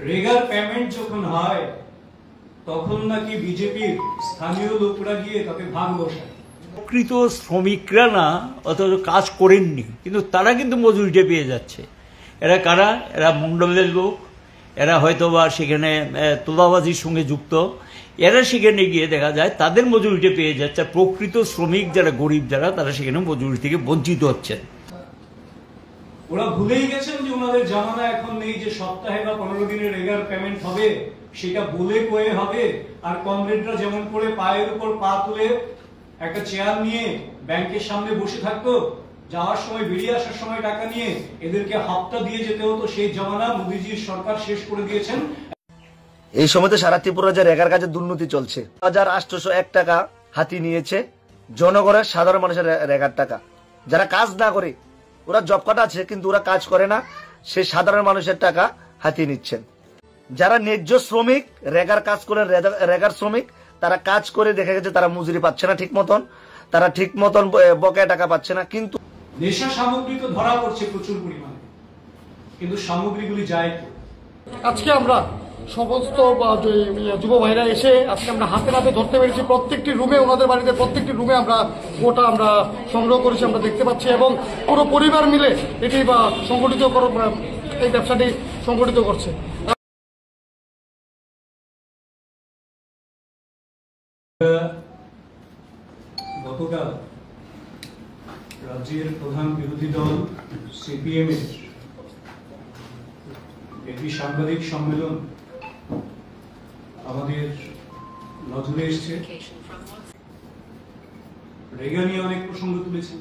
রেগার payment যখন হয় তখন নাকি বিজেপির স্থানীয় লোকরা গিয়ে তাতে ভাগ বসায়। প্রকৃত শ্রমিকরা না অথচ কাজ করেননি, কিন্তু তারা কিন্তু মজুরিটা পেয়ে যাচ্ছে। এরা কারা? এরা মণ্ডলের লোক, এরা হয়তোবা সেখানে তোলাবাজির সঙ্গে যুক্ত। এরা সেখানে গিয়ে দেখা যায় তাদের মজুরিটা পেয়ে যাচ্ছে। প্রকৃত শ্রমিক যারা গরিব যারা, তারা সেখানে মজুরি থেকে বঞ্চিত হচ্ছেন। ওরা ভুলেই গেছেন যে ওনাদের জামানা এখন নেই যে সপ্তাহে বা 15 দিনের রেগার পেমেন্ট হবে, সেটা বলে কয়ে হবে। আর কমরেডরা যেমন করে পায়ের উপর পা তুলে একটা চেয়ার নিয়ে ব্যাংকের সামনে বসে থাকতো, যাওয়ার সময় বেরিয়ে আসার সময় টাকা নিয়ে এদেরকে হাপ্তা দিয়ে যেতে হতো, সেই জামানা মোদিজির সরকার শেষ করে দিয়েছেন। এই সময়তে সারা ত্রিপুরা যে রেগার কাজে দুর্নীতি চলছে। 1801 টাকা হাতি নিয়েছে জনগণের, সাধারণ মানুষের রেগার টাকা। যারা কাজ না করে, ওরা জব কার্ড আছে কিন্তু ওরা কাজ করে না, সেই সাধারণ মানুষের টাকা হাতিয়ে নিচ্ছেন। যারা ন্যায্য শ্রমিক, রেগার কাজ করে, রেগার শ্রমিক, তারা কাজ করে দেখা গেছে তারা মজুরি পাচ্ছে না ঠিক মতন, তারা ঠিক মতন বকেয়া টাকা পাচ্ছে না। কিন্তু নেশা সামগ্রী তো ধরা পড়ছে প্রচুর পরিমাণে, কিন্তু সামগ্রীগুলি যায় তো। আজকে আমরা সমস্ত যুব ভাইরা এসে আজকে আমরা হাতে হাতে ধরতে পেরেছি। প্রত্যেকটি রুমে, ওনাদের বাড়িতে প্রত্যেকটি রুমে আমরা গোটা আমরা সংগ্রহ করেছি, আমরা দেখতে পাচ্ছি। এবং পুরো পরিবার মিলে এটি সংগঠিত এই ব্যবসাটি সংগঠিত করছে। গতকাল রাজ্যের প্রধান বিরোধী দল সিপিএম এর একটি সাংবাদিক সম্মেলন আমাদের নজরে এসছে। রেগা নিয়ে অনেক প্রসঙ্গ তুলেছেন।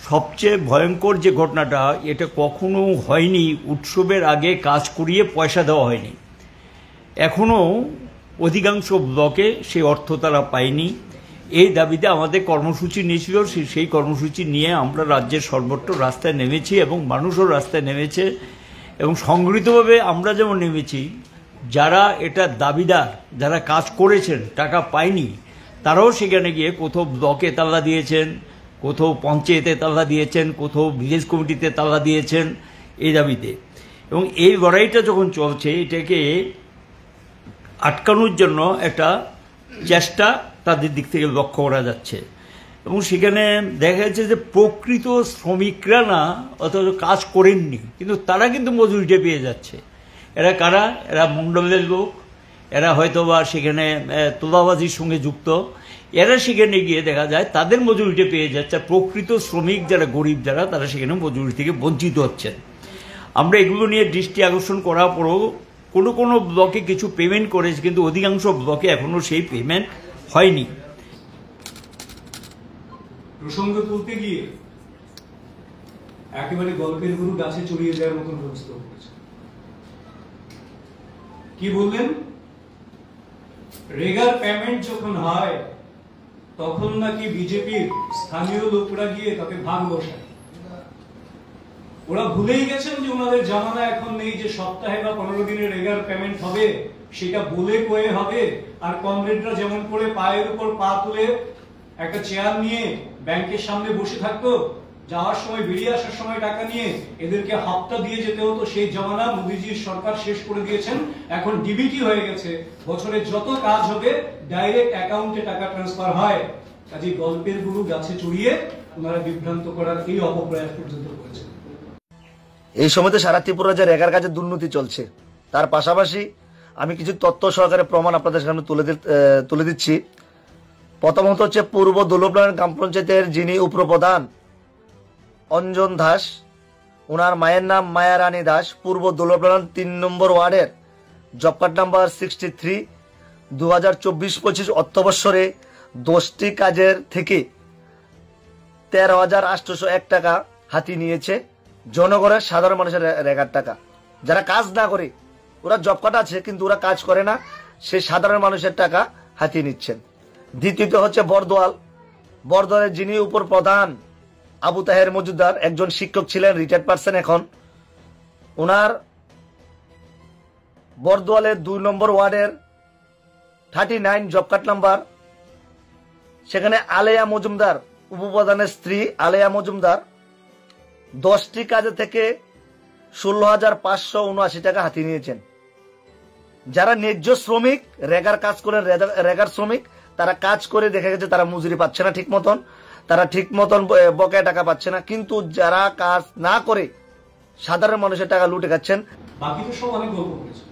সবচেয়ে ভয়ঙ্কর যে ঘটনাটা, এটা কখনো হয়নি উৎসবের আগে কাজ করিয়ে পয়সা দেওয়া হয়নি। এখনো অধিকাংশ ব্লকে সেই অর্থ তারা পায়নি। এই দাবিতে আমাদের কর্মসূচি নিয়েছিল। সেই কর্মসূচি নিয়ে আমরা রাজ্যের সর্বত্র রাস্তায় নেমেছি এবং মানুষও রাস্তায় নেমেছে। এবং সংগঠিতভাবে আমরা যেমন নেমেছি, যারা এটা দাবিদার, যারা কাজ করেছেন টাকা পায়নি, তারাও সেখানে গিয়ে কোথাও ব্লকে তাল্লা দিয়েছেন, কোথাও পঞ্চায়েতে তাল্লা দিয়েছেন, কোথাও ভিলেজ কমিটিতে তাল্লা দিয়েছেন এই দাবিতে। এবং এই লড়াইটা যখন চলছে, এটাকে আটকানোর জন্য একটা চেষ্টা তাদের দিক থেকে লক্ষ্য করা যাচ্ছে। এবং সেখানে দেখা যাচ্ছে যে প্রকৃত শ্রমিকরা না অথচ কাজ করেননি, কিন্তু তারা কিন্তু মজুরিটা পেয়ে যাচ্ছে। এরা কারা? এরা মণ্ডলের লোক, এরা হয়তোবা সেখানে তোলাবাজির সঙ্গে যুক্ত। এরা সেখানে গিয়ে দেখা যায় তাদের মজুরিটা পেয়ে যাচ্ছে। প্রকৃত শ্রমিক যারা গরিব যারা, তারা সেখানে মজুরি থেকে বঞ্চিত হচ্ছেন। আমরা এগুলো নিয়ে দৃষ্টি আকর্ষণ করার পরও কোনো ব্লকে কিছু পেমেন্ট করেছে, কিন্তু অধিকাংশ ব্লকে এখনো সেই পেমেন্ট হয়নি। প্রসঙ্গ তুলতে গিয়ে একেবারে গল্পের গরু গাছে চড়িয়ে দেওয়ার মতন ব্যবস্থা করেছে। কি বললেন? রেগার পেমেন্ট যখন হয় তখন নাকি বিজেপির স্থানীয় লোকরা গিয়ে তাতে ভাগ বসায়। ওরা ভুলেই গেছেন যে ওনাদের জামানা এখন নেই যে সপ্তাহে বা 15 দিনের রেগার পেমেন্ট হবে, সেটা বলে কয়ে হবে। আর কমরেডরা যেমন করে পায়ের উপর পা তুলে একটা চেয়ার নিয়ে ব্যাংকের সামনে বসে থাকতো, যাওয়ার সময় বেরিয়ে আসার সময় টাকা নিয়ে এদেরকে হাপ্তা দিয়ে যেতে হতো, সেই জামানা মোদিজির সরকার শেষ করে দিয়েছেন। এখন ডিবিটি হয়ে গেছে, বছরে যত কাজ হবে ডাইরেক্ট অ্যাকাউন্টে টাকা ট্রান্সফার হয়। কাজে গল্পের গরু গাছে চড়িয়ে ওনারা বিভ্রান্ত করার এই অপপ্রয়াস পর্যন্ত করেছে। এই সময়তে সারা ত্রিপুরা যে রেগার কাজে দুর্নীতি চলছে, তার পাশাপাশি আমি কিছু তথ্য সহকারে প্রমাণ আপনাদের সামনে তুলে দিচ্ছি। প্রথমত হচ্ছে পূর্ব দোলপ্রাণ গ্রাম পঞ্চায়েতের যিনি উপপ্রধান অঞ্জন দাস, ওনার মায়ের নাম মায়ারানী দাস, পূর্ব দোলপ্রাণ 3 নম্বর ওয়ার্ডের, জব কার্ড নাম্বার 63। 2024-25 অর্থবৎসরে 10টি কাজের থেকে 13,801 টাকা হাতি নিয়েছে জনগণের, সাধারণ মানুষের রেগার টাকা। যারা কাজ না করে, ওরা জব কার্ড আছে কিন্তু ওরা কাজ করে না, সেই সাধারণ মানুষের টাকা হাতিয়ে নিচ্ছেন। দ্বিতীয়ত হচ্ছে বরদোয়ালের যিনি উপপ্রধান আবু তাহের মজুমদার, একজন শিক্ষক ছিলেন, রিটায়ার্ড পারসন এখন। ওনার বরদোয়ালের 2 নম্বর ওয়ার্ডের 39 জব কার্ড নাম্বার, সেখানে আলেয়া মজুমদার, উপপ্রধানের স্ত্রী আলেয়া মজুমদার, 10টি কাজে থেকে 16,579 টাকা হাতিয়ে নিয়েছেন। যারা ন্যায্য শ্রমিক, রেগার কাজ করে, রেগার শ্রমিক, তারা কাজ করে দেখা গেছে তারা মজুরি পাচ্ছে না ঠিক মতন, তারা ঠিক মতন বকেয়া টাকা পাচ্ছে না। কিন্তু যারা কাজ না করে সাধারণ মানুষের টাকা লুটে খাচ্ছেন। বাকি তো সব অনেক গল্প করেছে।